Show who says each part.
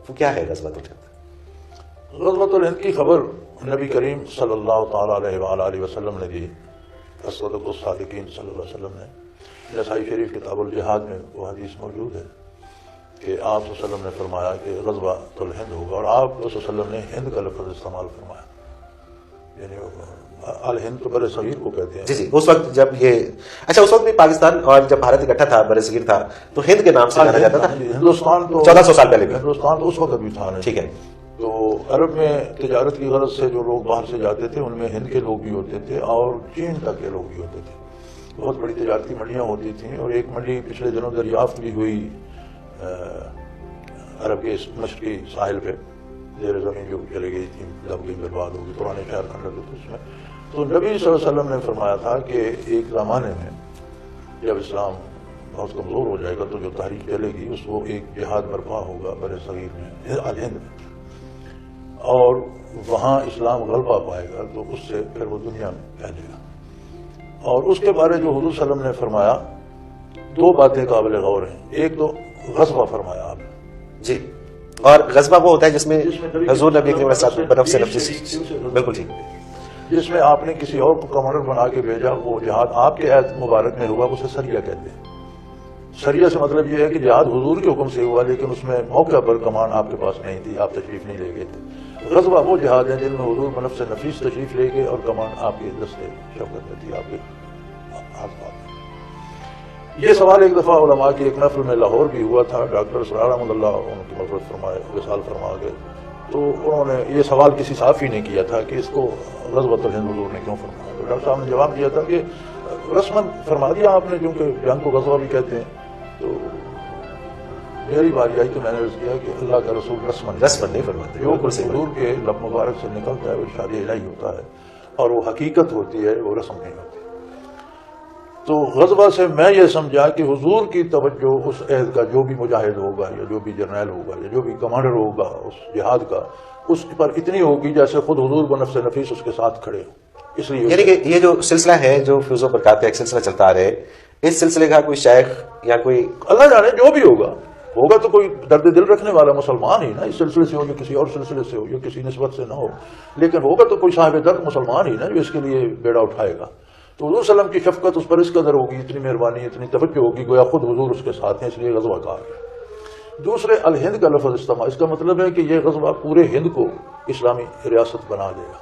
Speaker 1: وہ کیا ہے غزوۃ الہند؟
Speaker 2: غزوۃ الہند کی خبر نبی کریم صلی اللہ تعالیٰ علیہ وآلہ وسلم نے دی. اصدق الصادقین صلی اللہ علیہ وسلم نے نسائی شریف کتاب الجہاد میں وہ حدیث موجود ہے کہ آپ صلی اللہ علیہ وسلم نے فرمایا کہ غزوۃ الہند ہوگا، اور آپ صلی اللہ علیہ وسلم نے ہند کا لفظ استعمال فرمایا. یعنی الہند تو بر صغیر کو کہتے ہیں.
Speaker 1: جی اس وقت جب یہ اچھا اس وقت بھی پاکستان اور جب بھارت اکٹھا تھا بر صغیر تھا تو ہند کے نام سے جانا جاتا تھا.
Speaker 2: ہندوستان تو
Speaker 1: 1400 سال پہلے بھی.
Speaker 2: ہندوستان تو اس وقت بھی تھا.
Speaker 1: ٹھیک ہے.
Speaker 2: تو عرب میں تجارت کی غرض سے جو لوگ باہر سے جاتے تھے ان میں ہند کے لوگ بھی ہوتے تھے اور چین تک کے لوگ بھی ہوتے تھے. بہت بڑی تجارتی منڈیاں ہوتی تھیں، اور ایک منڈی پچھلے دنوں دریافت بھی ہوئی عرب کے مشرقی ساحل پہ، زیر زمین جو چلے گئی تھی، دب گئی، برباد ہوگی، پرانے شہر کھنڈ ہوتے تھے اس میں. تو نبی صلی اللہ علیہ وسلم نے فرمایا تھا کہ ایک زمانے میں جب اسلام بہت کمزور ہو جائے گا تو جو تحریک چلے گی اس کو ایک جہاد برپا ہوگا بر صغیر میں، الہند میں، اور وہاں اسلام غلبہ پائے گا تو اس سے پھر وہ دنیا میں پھیلے گا. اور اس کے بارے جو حضور صلی اللہ علیہ وسلم نے فرمایا دو باتیں قابل غور ہیں. ایک تو غزوہ فرمایا آپ نے.
Speaker 1: جی، اور غزوہ وہ ہوتا ہے جس میں حضور نبی کریم علیہ الصلوۃ والسلام بالکل ٹھیک،
Speaker 2: جس میں آپ نے کسی اور کو کمانڈر بنا کے بھیجا. وہ جہاد آپ کے عہد مبارک میں ہوا، اسے سریہ کہتے ہیں. سریہ سے مطلب یہ ہے کہ جہاد حضور کے حکم سے ہوا لیکن اس میں موقع پر کمان آپ کے پاس نہیں تھی، آپ تشریف نہیں لے گئے تھے. غزوہ وہ جہاد ہیں جن میں حضور بنفس نفیس تشریف لے گئے اور کمان آپ کے دستے شفقت میں تھی، آپ کے آس پاس. یہ سوال ایک دفعہ علماء کی ایک محفل میں لاہور بھی ہوا تھا. ڈاکٹر سرار احمد اللہ ان کی مغفرت فرمائے، وصال فرما گئے. تو انہوں نے یہ سوال کسی صحافی نے کیا تھا کہ اس کو غزوۃ الہند حضور نے کیوں فرمایا. تو ڈاکٹر صاحب نے جواب دیا تھا کہ رسماً فرما دیا آپ نے، کیونکہ جنگ کو غزوہ بھی کہتے ہیں. تو میری باری آئی تو میں نے عرض کیا کہ اللہ کا رسول رسماً نہیں فرماتے. جو کچھ حضور کے لب مبارک سے نکلتا ہے وہ ارشاد الہی ہوتا ہے، اور وہ حقیقت ہوتی ہے، وہ رسم نہیں ہوتی. تو غزوہ سے میں یہ سمجھا کہ حضور کی توجہ اس عہد کا جو بھی مجاہد ہوگا یا جو بھی جرنیل ہوگا یا جو بھی کمانڈر ہوگا اس جہاد کا، اس پر اتنی ہوگی جیسے خود حضور بنفس نفیس اس کے ساتھ کھڑے ہوں. اس لیے
Speaker 1: یعنی کہ یہ جو سلسلہ ہے جو فیوز و برکات کا ایک سلسلہ چلتا آ رہا ہے، اس سلسلے کا کوئی شیخ یا کوئی
Speaker 2: اللہ جانے جو بھی ہوگا تو کوئی درد دل رکھنے والا مسلمان ہی نا، اس سلسلے سے ہو یا کسی اور سلسلے سے ہو یا کسی نسبت سے نہ ہو، لیکن ہوگا تو کوئی صاحب درد مسلمان ہی نا جو اس کے لیے بیڑا اٹھائے گا. تو حضور صلی اللہ علیہ وسلم کی شفقت اس پر اس قدر ہوگی، اتنی مہربانی، اتنی توجہ ہوگی، گویا خود حضور اس کے ساتھ ہیں، اس لیے غزوہ کہا گیا. دوسرے الہند کا لفظ استعمال، اس کا مطلب ہے کہ یہ غزوہ پورے ہند کو اسلامی ریاست بنا دے گا.